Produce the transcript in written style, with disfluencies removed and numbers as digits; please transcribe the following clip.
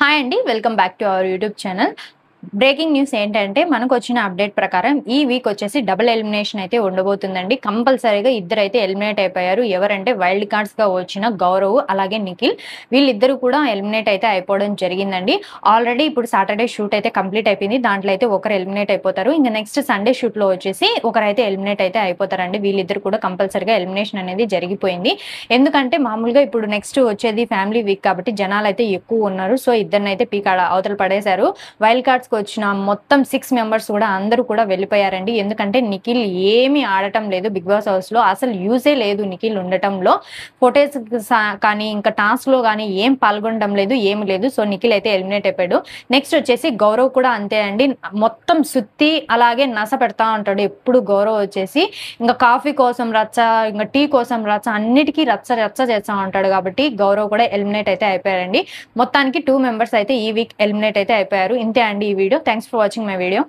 Hi అండి, welcome back to our YouTube channel. Breaking news ఏంటంటే మనకు వచ్చిన అప్డేట్ ప్రకారం ఈ వీక్ వచ్చేసి డబుల్ ఎలిమినేషన్ అయితే ఉండబోతుందండి. కంపల్సరీగా ఇద్దరైతే ఎలిమినేట్ అయిపోయారు. ఎవరంటే వైల్డ్ కార్డ్స్ గా వచ్చిన గౌరవ్ అలాగే నిఖిల్, వీళ్ళిద్దరు కూడా ఎలిమినేట్ అయితే అయిపోవడం జరిగిందండి. ఆల్రెడీ ఇప్పుడు సాటర్డే షూట్ అయితే కంప్లీట్ అయిపోయింది. దాంట్లో అయితే ఒకరు ఎలిమినేట్ అయిపోతారు. ఇంకా నెక్స్ట్ సండే షూట్ లో వచ్చేసి ఒకరైతే ఎలిమినేట్ అయితే అయిపోతారండి. వీళ్ళిద్దరు కూడా కంపల్సరీగా ఎలిమినేషన్ అనేది జరిగిపోయింది. ఎందుకంటే మామూలుగా ఇప్పుడు నెక్స్ట్ వచ్చేది ఫ్యామిలీ వీక్ కాబట్టి జనాలు అయితే ఎక్కువ ఉన్నారు. సో ఇద్దరినైతే అవతల పడేశారు. వైల్డ్ కార్డ్స్ వచ్చిన మొత్తం 6 మెంబర్స్ కూడా అందరూ కూడా వెళ్ళిపోయారండి. ఎందుకంటే నిఖిల్ ఏమీ ఆడటం లేదు బిగ్ బాస్ హౌస్ లో, అసలు యూజే లేదు నిఖిల్ ఉండటంలో. ఫోటోస్ కానీ ఇంకా టాస్క్ లో కానీ ఏం పాల్గొనడం లేదు, ఏమి లేదు. సో నిఖిల్ అయితే ఎలిమినేట్ అయిపోయాడు. నెక్స్ట్ వచ్చేసి గౌరవ్ కూడా అంతే అండి. మొత్తం సుత్తి అలాగే నస పెడతా ఉంటాడు ఎప్పుడు గౌరవ్ వచ్చేసి. ఇంకా కాఫీ కోసం రచ్చ, ఇంకా టీ కోసం రచ్చ, అన్నిటికీ రచ్చ రచ్చ చేస్తా ఉంటాడు. కాబట్టి గౌరవ్ కూడా ఎలిమినేట్ అయితే అయిపోయారండి. మొత్తానికి 2 మెంబర్స్ అయితే ఈ వీక్ ఎలిమినేట్ అయితే అయిపోయారు. ఇంతే అండి ఈ video. Thanks for watching my video.